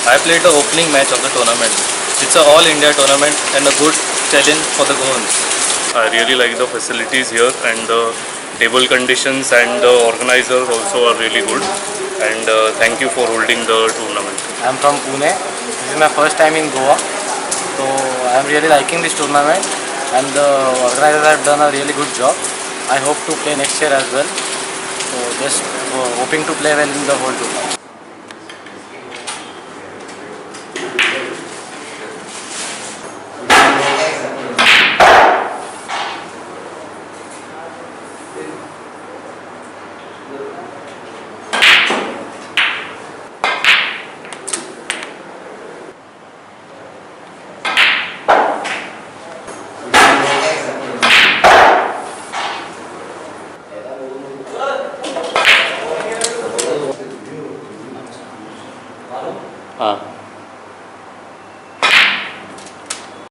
I played the opening match of the tournament. It's a all India tournament and a good challenge for the goals. I really like the facilities here, and the table conditions and the organizers also are really good. And thank you for holding the tournament. I'm from Pune. This is my first time in Goa. So I'm really liking this tournament, and the organizers have done a really good job. I hope to play next year as well. So just hoping to play well in the whole tournament. हाँ